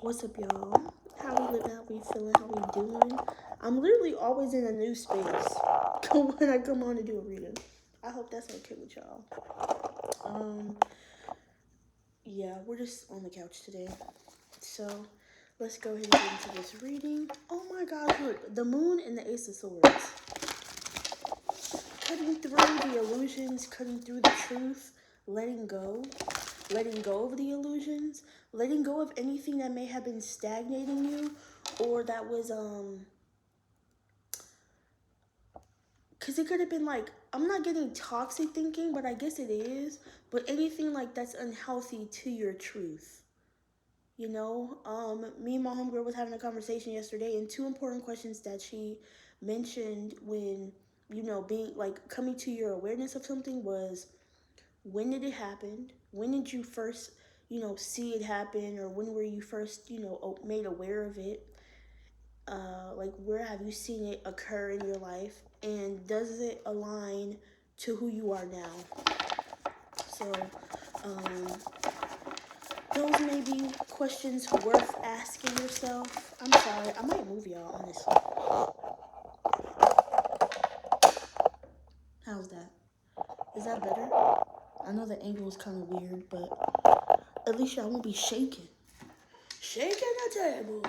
What's up, y'all? How we living? How we feeling? How we doing? I'm literally always in a new space when I come on to do a reading. I hope that's okay with y'all. Um, yeah, we're just on the couch today. So, let's go ahead and get into this reading. Oh my gosh, look, the moon and the ace of swords. Cutting through the illusions, cutting through the truth, letting go. Letting go of the illusions, letting go of anything that may have been stagnating you or that was because it could have been like, I'm not getting toxic thinking, but I guess it is, but anything like that's unhealthy to your truth. You know, me and my homegirl was having a conversation yesterday, and two important questions that she mentioned when, being like coming to your awareness of something was, when did it happen? When did you first, see it happen? Or when were you first, made aware of it? Like, where have you seen it occur in your life? And does it align to who you are now? So, um, those may be questions worth asking yourself. I'm sorry, I might move y'all, honestly. How's that? Is that better? I know the angle is kind of weird, but at least y'all won't be shaking. Shaking the table.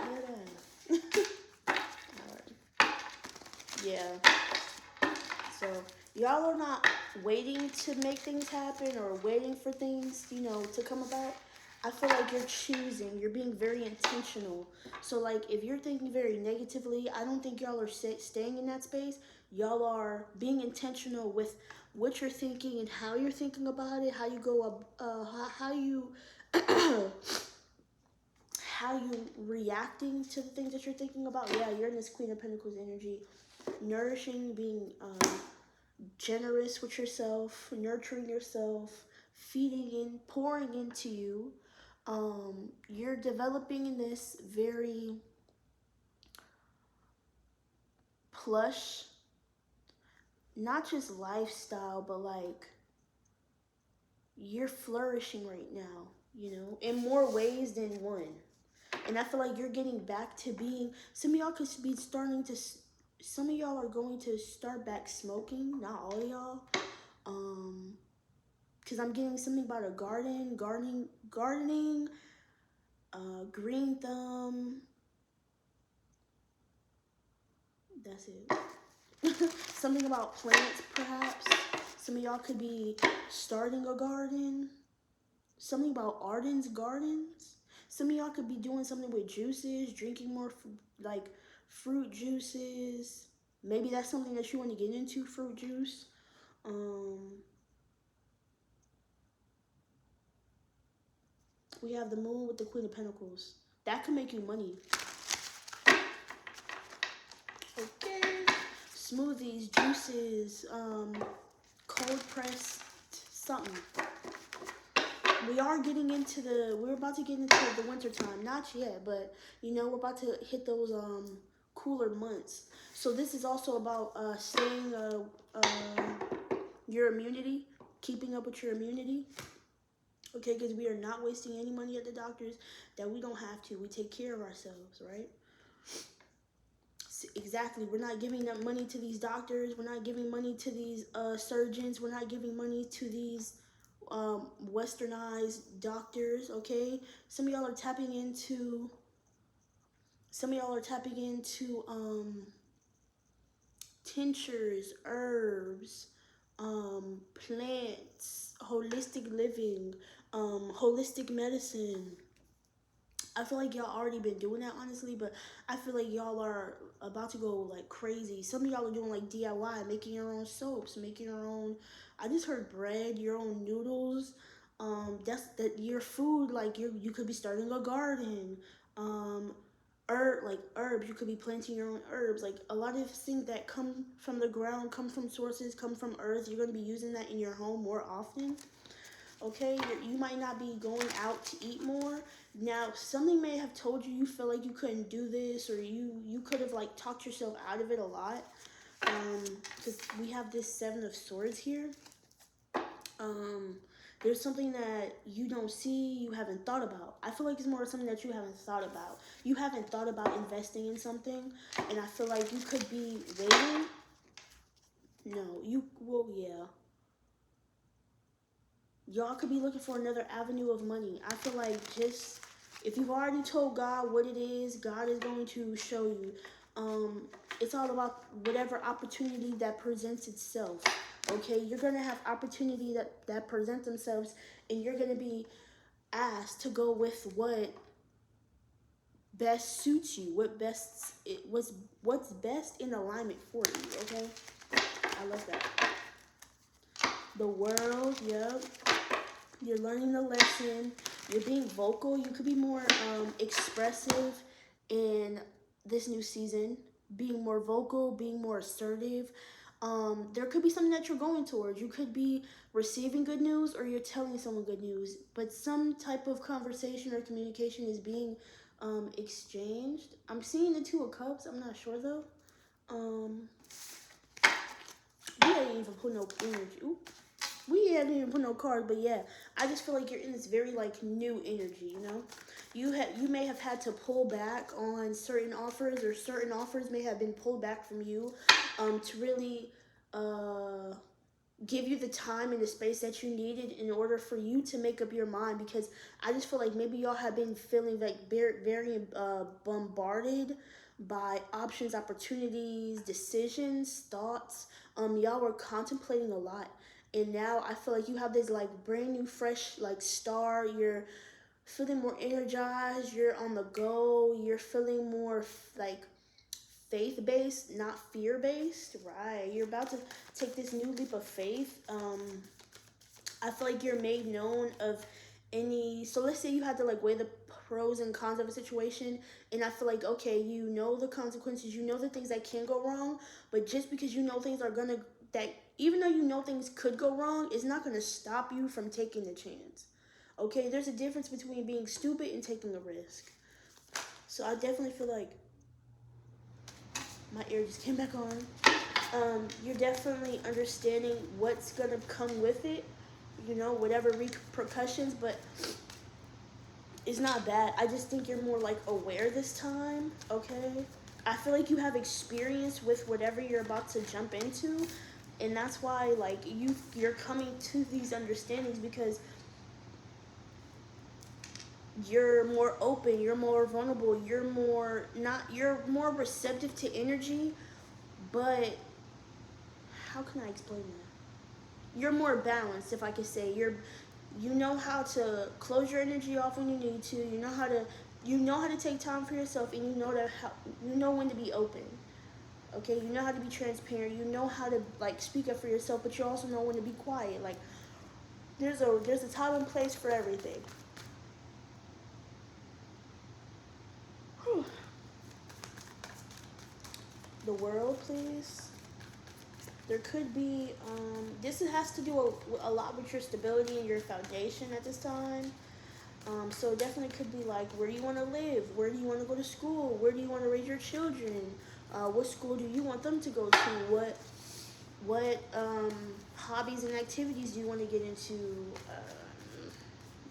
Yeah. So y'all are not waiting to make things happen or waiting for things, to come about. I feel like you're choosing. You're being very intentional. So like, if you're thinking very negatively, I don't think y'all are staying in that space. Y'all are being intentional with what you're thinking and how you're thinking about it. How you go up. How you. How you reacting to the things that you're thinking about. Yeah, you're in this Queen of Pentacles energy, nourishing, being generous with yourself, nurturing yourself, feeding in, pouring into you. You're developing this very plush, not just lifestyle, but like you're flourishing right now, in more ways than one. And I feel like you're getting back to being, some of y'all could be starting to, some of y'all are going to start back smoking, not all of y'all. Because I'm getting something about a gardening, green thumb. That's it. Something about plants, perhaps. Some of y'all could be starting a garden. Something about Arden's Gardens. Some of y'all could be doing something with juices, drinking more like fruit juices. Maybe that's something that you want to get into, fruit juice. We have the moon with the Queen of Pentacles. That could make you money. Okay. Smoothies, juices, cold pressed something. We're about to get into the winter time. Not yet, but we're about to hit those cooler months. So this is also about staying your immunity, keeping up with your immunity. Okay, because we are not wasting any money at the doctors that we don't have to. We take care of ourselves, right? Exactly. We're not giving that money to these doctors. We're not giving money to these surgeons. We're not giving money to these westernized doctors. Okay, some of y'all are tapping into tinctures, herbs, plants, holistic living, holistic medicine. I feel like y'all already been doing that, honestly, but I feel like y'all are about to go like crazy. Some of y'all are doing like DIY, making your own soaps, making your own. I just heard bread, your own noodles. That's that your food. Like you could be starting a garden. Herbs. You could be planting your own herbs. Like a lot of things that come from the ground, come from sources, come from earth. You're gonna be using that in your home more often. Okay, you might not be going out to eat more. Now, something may have told you feel like you couldn't do this, or you could have like talked yourself out of it a lot. Because we have this Seven of Swords here. There's something that you don't see, you haven't thought about. I feel like it's more something that you haven't thought about. You haven't thought about investing in something, and I feel like you could be waiting. No, well, yeah. Y'all could be looking for another avenue of money. I feel like just if you've already told God what it is, God is going to show you. It's all about whatever opportunity that presents itself. Okay, you're gonna have opportunity that present themselves, and you're gonna be asked to go with what best suits you, what's best in alignment for you. Okay, I love that. The world, yep. You're learning the lesson. You're being vocal. You could be more expressive in this new season. Being more vocal, being more assertive. There could be something that you're going towards. You could be receiving good news or you're telling someone good news. But some type of conversation or communication is being exchanged. I'm seeing the Two of Cups. I'm not sure though. We ain't even put no energy. Ooh. We haven't even put no cards, but yeah, I just feel like you're in this very like new energy. You know, you may have had to pull back on certain offers, or certain offers may have been pulled back from you, to really give you the time and the space that you needed in order for you to make up your mind. Because I just feel like maybe y'all have been feeling like very bombarded by options, opportunities, decisions, thoughts. Y'all were contemplating a lot, and now I feel like you have this like brand new fresh like star. You're feeling more energized, you're on the go, you're feeling more like faith-based, not fear-based. Right, you're about to take this new leap of faith. I feel like you're made known of any, so let's say you had to like weigh the pros and cons of a situation, and I feel like, okay, you know the consequences, you know the things that can go wrong, but just because you know things are gonna, that even though you know things could go wrong, it's not gonna stop you from taking the chance. Okay, there's a difference between being stupid and taking a risk. So I definitely feel like my ear just came back on. You're definitely understanding what's gonna come with it, you know, whatever repercussions, but it's not bad. I just think you're more like aware this time, okay? I feel like you have experience with whatever you're about to jump into, and that's why like you're coming to these understandings, because you're more open, you're more vulnerable, you're more receptive to energy, but how can I explain that? You're more balanced, if I could say. You know how to close your energy off when you need to. You know how to take time for yourself, and you know when to be open. Okay, you know how to be transparent. You know how to like speak up for yourself, but you also know when to be quiet. Like there's a time and place for everything. Whew. The world, please. There could be this has to do a lot with your stability and your foundation at this time. So it definitely could be like, where do you want to live? Where do you want to go to school? Where do you want to raise your children? What school do you want them to go to? What hobbies and activities do you want to get into?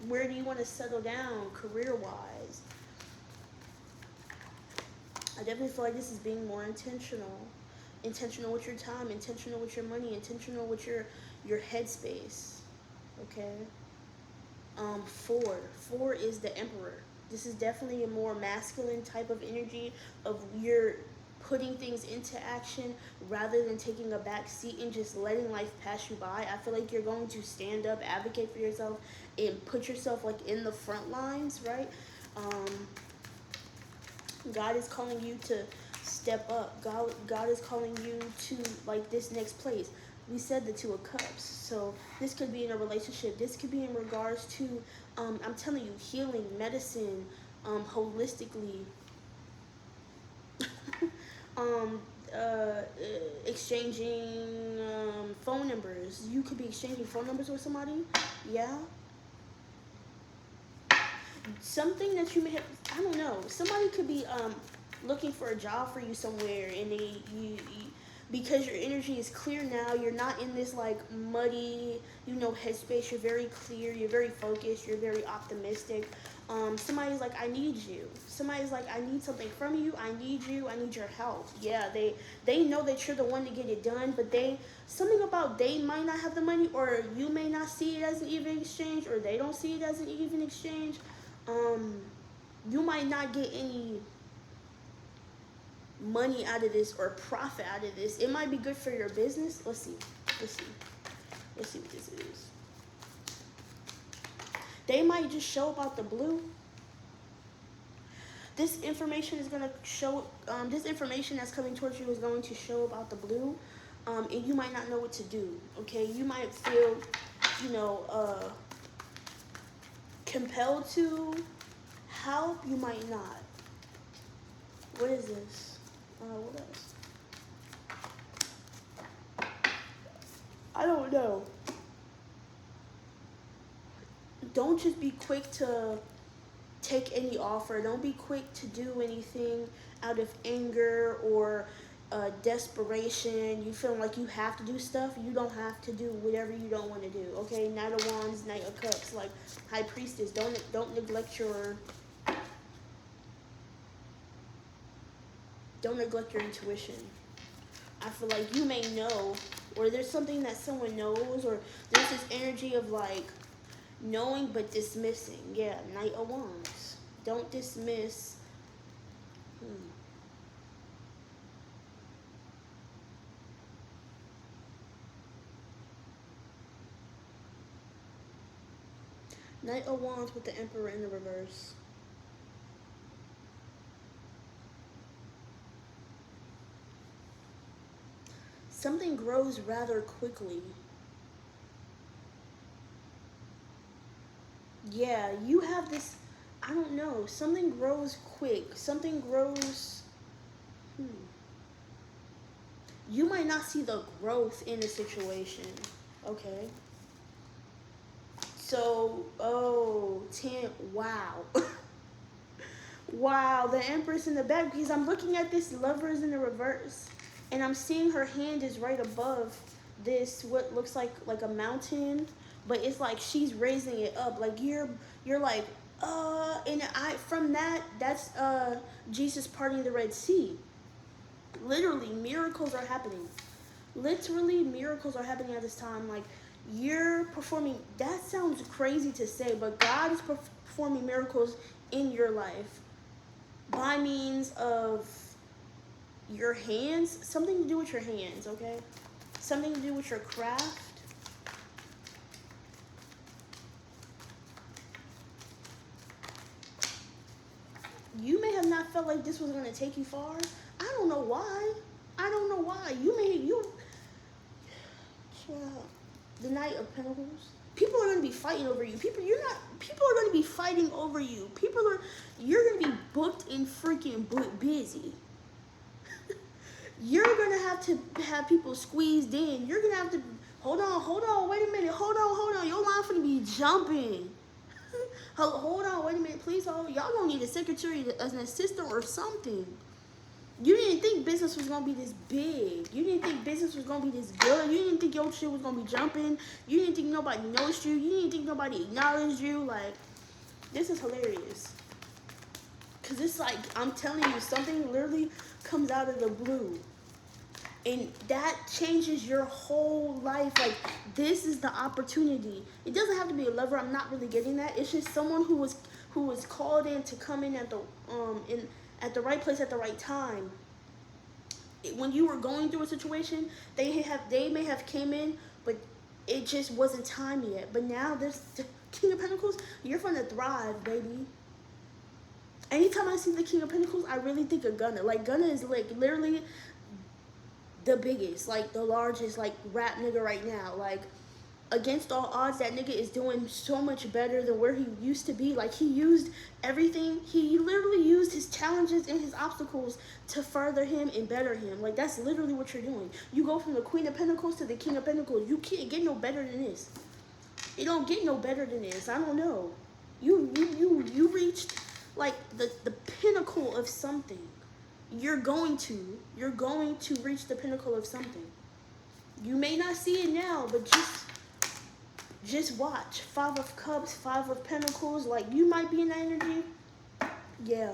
Where do you want to settle down career-wise? I definitely feel like this is being more intentional. Intentional with your time, intentional with your money, intentional with your headspace. Okay? Four is the Emperor. This is definitely a more masculine type of energy of you're putting things into action rather than taking a back seat and just letting life pass you by. I feel like you're going to stand up, advocate for yourself, and put yourself like in the front lines, right? God is calling you to step up. God is calling you to like this next place. We said the Two of Cups, so this could be in a relationship. This could be in regards to, I'm telling you, healing, medicine, holistically, um, exchanging phone numbers. You could be exchanging phone numbers with somebody. Yeah, something that you may have, I don't know, somebody could be looking for a job for you somewhere, and because your energy is clear now. You're not in this like muddy, headspace. You're very clear. You're very focused. You're very optimistic. Somebody's like, I need you. Somebody's like, I need something from you. I need you. I need your help. Yeah, they know that you're the one to get it done, but something about they might not have the money, or you may not see it as an even exchange, or they don't see it as an even exchange. You might not get any money out of this or profit out of this. It might be good for your business. Let's see what this is. They might just show about the blue. This information is going to show, this information that's coming towards you is going to show about the blue, and you might not know what to do, okay? You might feel, compelled to help. You might not. What is this? What else? I don't know. Don't just be quick to take any offer. Don't be quick to do anything out of anger or desperation. You feel like you have to do stuff. You don't have to do whatever you don't want to do. Okay, Knight of Wands, Knight of Cups, like High Priestess. Don't neglect your intuition. I feel like you may know, or there's something that someone knows, or there's this energy of like knowing but dismissing. Yeah, Knight of Wands. Don't dismiss. Knight of Wands with the Emperor in the reverse. Something grows rather quickly. Yeah, you have this, I don't know, something grows quick. Something grows, You might not see the growth in a situation, okay? So, wow. Wow, the Empress in the back, because I'm looking at this Lovers in the reverse, and I'm seeing her hand is right above this, what looks like a mountain, but it's like she's raising it up. Like you're like, and that's Jesus parting the Red Sea. Literally, miracles are happening. Literally, miracles are happening at this time. Like, you're performing, that sounds crazy to say, but God is performing miracles in your life by means of your hands, something to do with your hands, okay? Something to do with your craft. You may have not felt like this was going to take you far. I don't know why. The Knight of Pentacles. People are going to be fighting over you. People are going to be fighting over you. You're going to be booked and freaking busy. You're going to have people squeezed in. You're going to have to, hold on, wait a minute. Hold on. Your line's going to be jumping. Hold on, wait a minute, please hold. Y'all gonna need a secretary, an assistant, or something. You didn't think business was gonna be this big. You didn't think business was gonna be this good. You didn't think your shit was gonna be jumping. You didn't think nobody noticed you. You didn't think nobody acknowledged you. Like, this is hilarious. Cause it's like, I'm telling you, something literally comes out of the blue. And that changes your whole life. Like, this is the opportunity. It doesn't have to be a lover. I'm not really getting that. It's just someone who was called in to come in at the right place at the right time. When you were going through a situation, they may have came in, but it just wasn't time yet. But now there's the King of Pentacles. You're gonna thrive, baby. Anytime I see the King of Pentacles, I really think of Gunna. Like, Gunna is like literally the biggest, like the largest, like rap nigga right now. Like, against all odds, that nigga is doing so much better than where he used to be. Like, he used everything. He literally used his challenges and his obstacles to further him and better him. Like, that's literally what you're doing. You go from the Queen of Pentacles to the King of Pentacles. You can't get no better than this. It don't get no better than this. I don't know. You reached like the pinnacle of something. you're going to reach the pinnacle of something. You may not see it now, but just watch. Five of Cups, Five of Pentacles. Like, you might be in that energy. Yeah.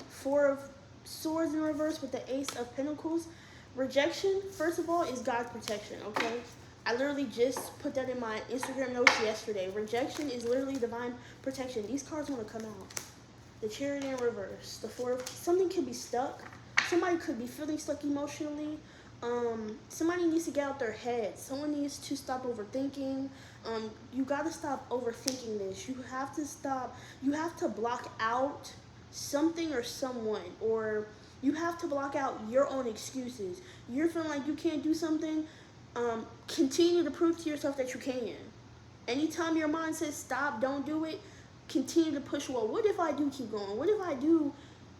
Four of Swords in reverse with the Ace of Pentacles. Rejection, first of all, is God's protection, okay? I literally just put that in my Instagram notes yesterday. Rejection is literally divine protection. These cards want to come out. The Chariot in reverse. The Four of... Something could be stuck. Somebody could be feeling stuck emotionally. Somebody needs to get out their head. Someone needs to stop overthinking. You got to stop overthinking this. You have to stop. You have to block out something or someone, or you have to block out your own excuses. You're feeling like you can't do something. Continue to prove to yourself that you can. Anytime your mind says stop, don't do it, continue to push. Well, what if I do keep going? What if I do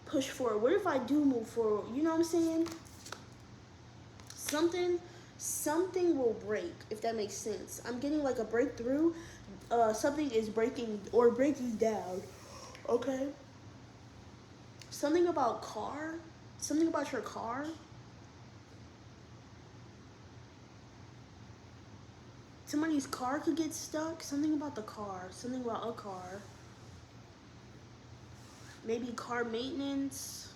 push forward? What if I do move forward? You know what I'm saying? Something will break, if that makes sense. I'm getting like a breakthrough. Something is breaking or breaking down. Okay? Something about car. Something about your car. Somebody's car could get stuck. Something about the car. Something about a car. Maybe car maintenance.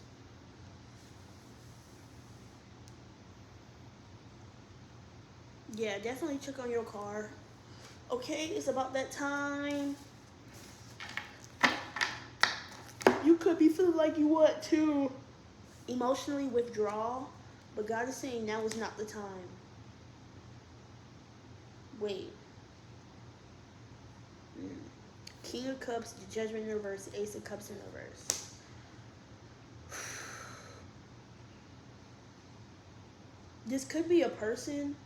Yeah, definitely check on your car. Okay, it's about that time. You could be feeling like you want to emotionally withdraw, but God is saying now is not the time. Wait. King of Cups, the Judgment in reverse, Ace of Cups in reverse. This could be a person.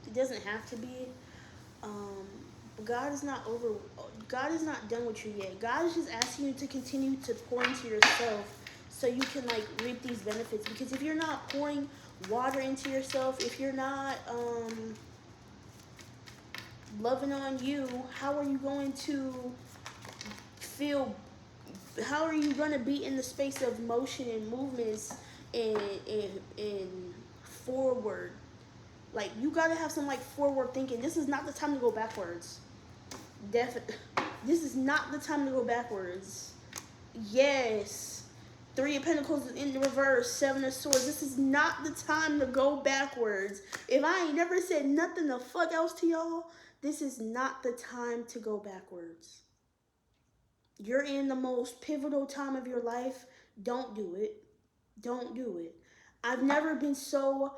It doesn't have to be. But God is not done with you yet. God is just asking you to continue to pour into yourself so you can like reap these benefits. Because if you're not pouring water into yourself, if you're not loving on you, how are you going to feel? How are you going to be in the space of motion and movements and forward? Like, you got to have some like forward thinking. This is not the time to go backwards. This is not the time to go backwards. Yes. Three of Pentacles in the reverse, Seven of Swords. This is not the time to go backwards. If I ain't never said nothing the fuck else to y'all, this is not the time to go backwards. You're in the most pivotal time of your life. Don't do it. Don't do it. I've never been so...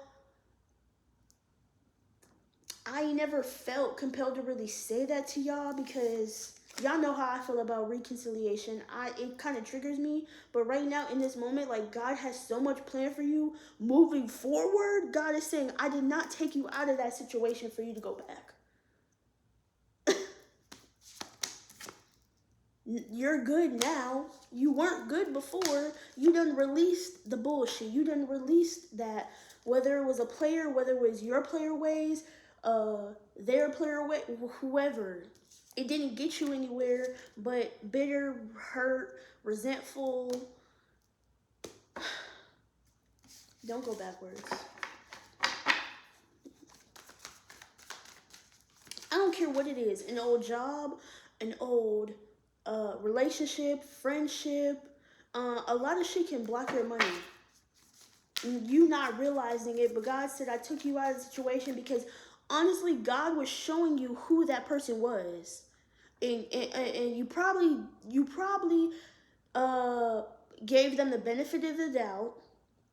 I never felt compelled to really say that to y'all because y'all know how I feel about reconciliation. It kind of triggers me. But right now, in this moment, like, God has so much planned for you moving forward. God is saying, I did not take you out of that situation for you to go back. You're good now. You weren't good before. You done released the bullshit. You done released that. Whether it was a player, whether it was your player ways, their player way, whoever. It didn't get you anywhere, but bitter, hurt, resentful. Don't go backwards. I don't care what it is. An old job, an old relationship, friendship. A lot of shit can block your money. You not realizing it, but God said, I took you out of the situation because honestly, God was showing you who that person was. And you probably gave them the benefit of the doubt.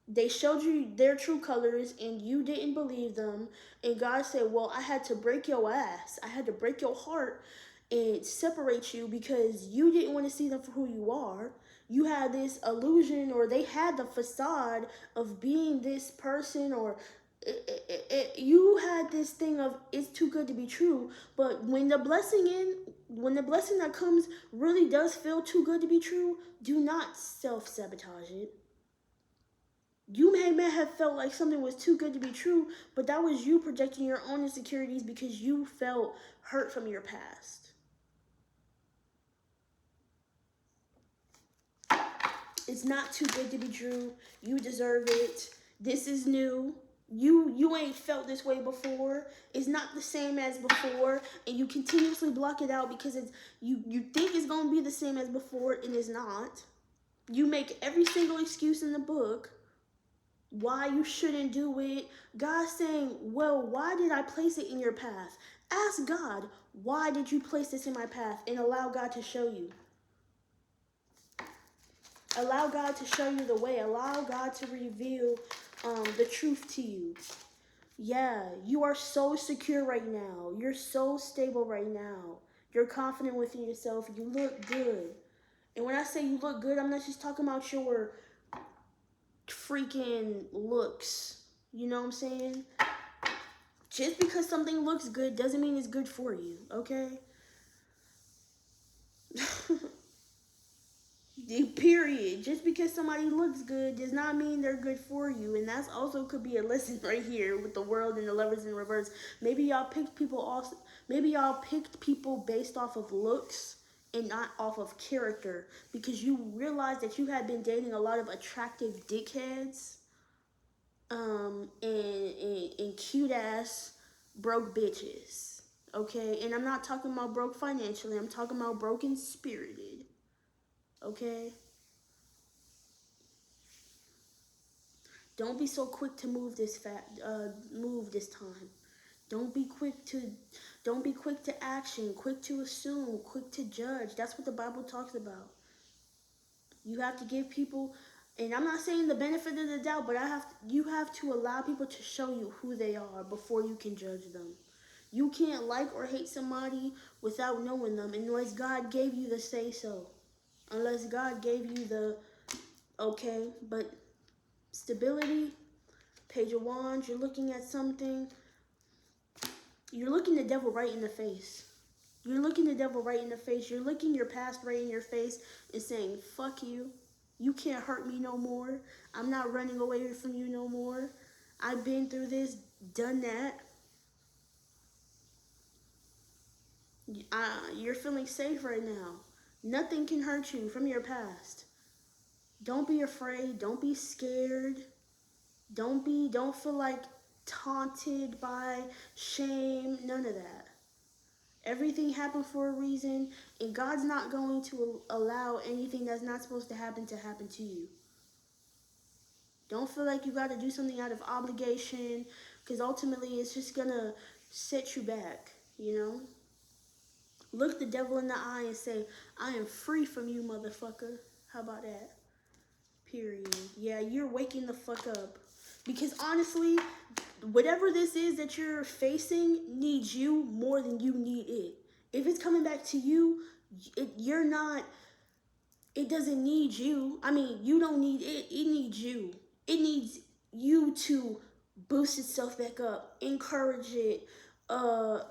They showed you their true colors and you didn't believe them. And God said, well, I had to break your ass. I had to break your heart and separate you because you didn't want to see them for who you are. You had this illusion, or they had the facade of being this person, or you had this thing of it's too good to be true. But when the blessing that comes really does feel too good to be true, do not self-sabotage it. You may have felt like something was too good to be true, but that was you projecting your own insecurities because you felt hurt from your past. It's not too good to be true. You deserve it. This is new. You ain't felt this way before. It's not the same as before, and you continuously block it out because it's you think it's gonna be the same as before, and it's not. You make every single excuse in the book why you shouldn't do it. God's saying, well, why did I place it in your path? Ask God, why did you place this in my path? And allow God to show you. Allow God to show you the way. Allow God to reveal the truth to you. Yeah, you are so secure right now. You're so stable right now. You're confident within yourself. You look good. And when I say you look good, I'm not just talking about your freaking looks. You know what I'm saying? Just because something looks good doesn't mean it's good for you, okay? Period. Just because somebody looks good does not mean they're good for you. And that's also could be a lesson right here with the world and the lovers in reverse. Maybe y'all picked people based off of looks and not off of character, because you realized that you had been dating a lot of attractive dickheads and cute ass broke bitches. Okay? And I'm not talking about broke financially. I'm talking about broken spirited. Okay? Don't be so quick to move this time. Don't be quick to action, quick to assume, quick to judge. That's what the Bible talks about. You have to give people, and I'm not saying the benefit of the doubt, but you have to allow people to show you who they are before you can judge them. You can't like or hate somebody without knowing them unless God gave you the say so. Unless God gave you the okay, but stability, Page of Wands, you're looking at something. You're looking the devil right in the face. You're looking the devil right in the face. You're looking your past right in your face and saying, fuck you. You can't hurt me no more. I'm not running away from you no more. I've been through this, done that. You're feeling safe right now. Nothing can hurt you from your past. Don't be afraid. Don't be scared. Don't feel like taunted by shame. None of that. Everything happened for a reason, and God's not going to allow anything that's not supposed to happen to you. Don't feel like you got to do something out of obligation, because ultimately it's just going to set you back, you know? Look the devil in the eye and say, I am free from you, motherfucker. How about that? Period. Yeah, you're waking the fuck up. Because honestly, whatever this is that you're facing needs you more than you need it. If it's coming back to you, it doesn't need you. I mean, you don't need it. It needs you. It needs you to boost itself back up, encourage it,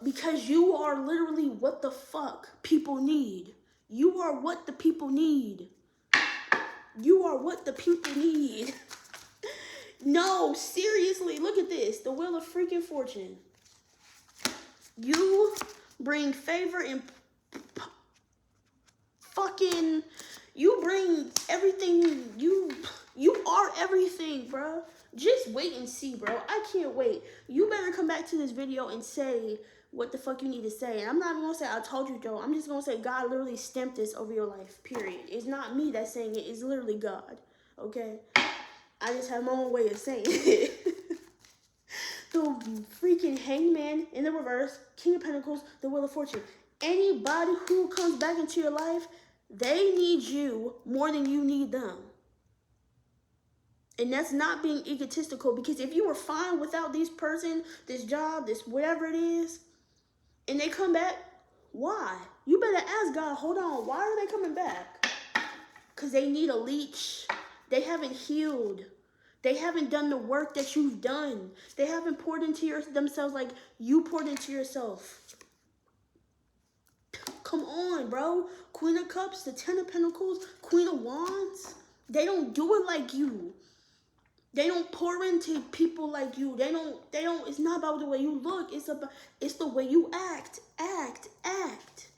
because you are literally what the fuck people need. You are what the people need. You are what the people need. No, seriously, look at this. The Wheel of freaking Fortune. You bring favor and fucking, you bring everything. You are everything, bro. Just wait and see, bro. I can't wait. You better come back to this video and say what the fuck you need to say. And I'm not even gonna say I told you, Joe. I'm just gonna say God literally stamped this over your life, period. It's not me that's saying it. It's literally God, okay? I just have my own way of saying it. The freaking Hangman in the reverse, King of Pentacles, the Wheel of Fortune. Anybody who comes back into your life, they need you more than you need them. And that's not being egotistical, because if you were fine without this person, this job, this whatever it is, and they come back, why? You better ask God, hold on, why are they coming back? Because they need a leech. They haven't healed. They haven't done the work that you've done. They haven't poured into themselves like you poured into yourself. Come on, bro. Queen of Cups, the Ten of Pentacles, Queen of Wands. They don't do it like you. They don't pour into people like you. They don't, it's not about the way you look. It's the way you act. Act.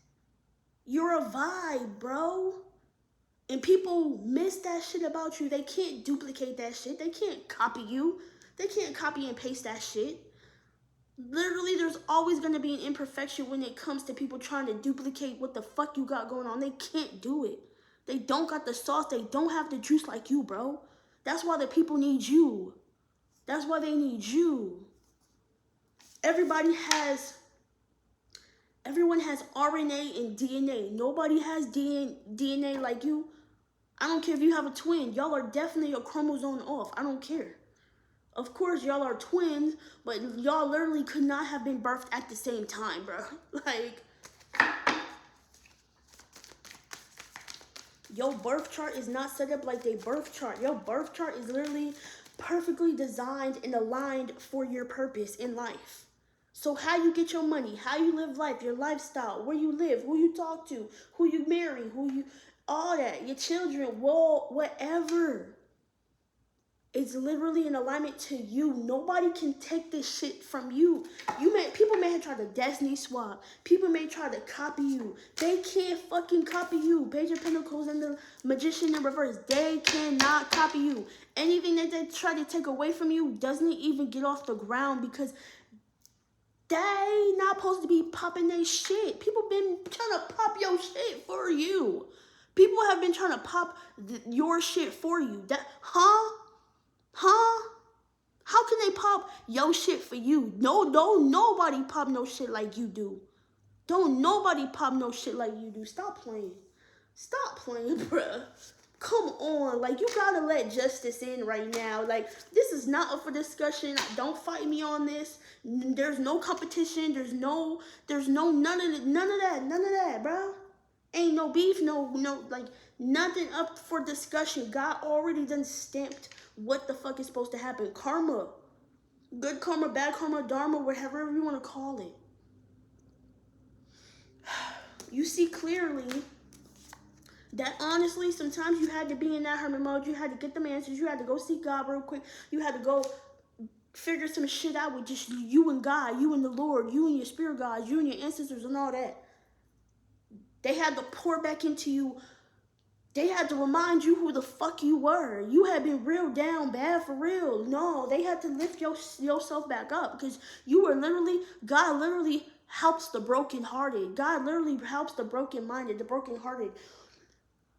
You're a vibe, bro. And people miss that shit about you. They can't duplicate that shit. They can't copy you. They can't copy and paste that shit. Literally, there's always going to be an imperfection when it comes to people trying to duplicate what the fuck you got going on. They can't do it. They don't got the sauce. They don't have the juice like you, bro. That's why the people need you. That's why they need you. Everyone has RNA and DNA. Nobody has DNA like you. I don't care if you have a twin. Y'all are definitely a chromosome off. I don't care. Of course, y'all are twins, but y'all literally could not have been birthed at the same time, bro. Like, your birth chart is not set up like their birth chart. Your birth chart is literally perfectly designed and aligned for your purpose in life. So how you get your money, how you live life, your lifestyle, where you live, who you talk to, who you marry, all that, your children, well, whatever. It's literally in alignment to you. Nobody can take this shit from you. People may try to destiny swap. People may try to copy you. They can't fucking copy you. Page of Pentacles and the Magician in reverse. They cannot copy you. Anything that they try to take away from you doesn't even get off the ground because they not supposed to be popping their shit. People been trying to pop your shit for you. People have been trying to pop your shit for you. How can they pop your shit for you? No, don't nobody pop no shit like you do. Don't nobody pop no shit like you do. Stop playing. Stop playing, bruh. Come on. Like, you gotta let justice in right now. Like, this is not up for discussion. Don't fight me on this. There's no competition. There's no none of that, bruh. Ain't no beef, like, nothing up for discussion. God already done stamped what the fuck is supposed to happen. Karma. Good karma, bad karma, dharma, whatever you want to call it. You see clearly that honestly, sometimes you had to be in that hermit mode. You had to get them answers. You had to go seek God real quick. You had to go figure some shit out with just you and God, you and the Lord, you and your spirit guides, you and your ancestors and all that. They had to pour back into you. They had to remind you who the fuck you were. You had been real down bad for real. No, they had to lift yourself back up because you were God literally helps the brokenhearted. God literally helps the broken-minded, the brokenhearted.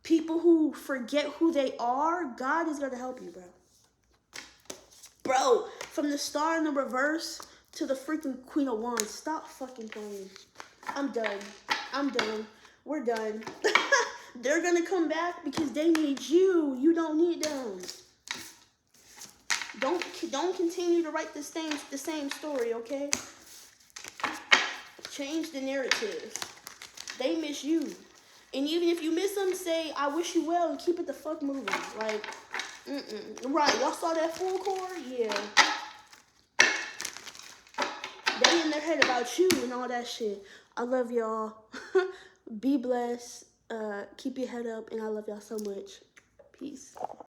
People who forget who they are, God is going to help you, bro. Bro, from the Star in the reverse to the freaking Queen of Wands, stop fucking playing. I'm done. We're done. They're going to come back because they need you. You don't need them. Don't continue to write the same story, okay? Change the narrative. They miss you. And even if you miss them, say, I wish you well and keep it the fuck moving. Like, Right, y'all saw that full core? Yeah. They in their head about you and all that shit. I love y'all. Be blessed. Keep your head up, and I love y'all so much. Peace.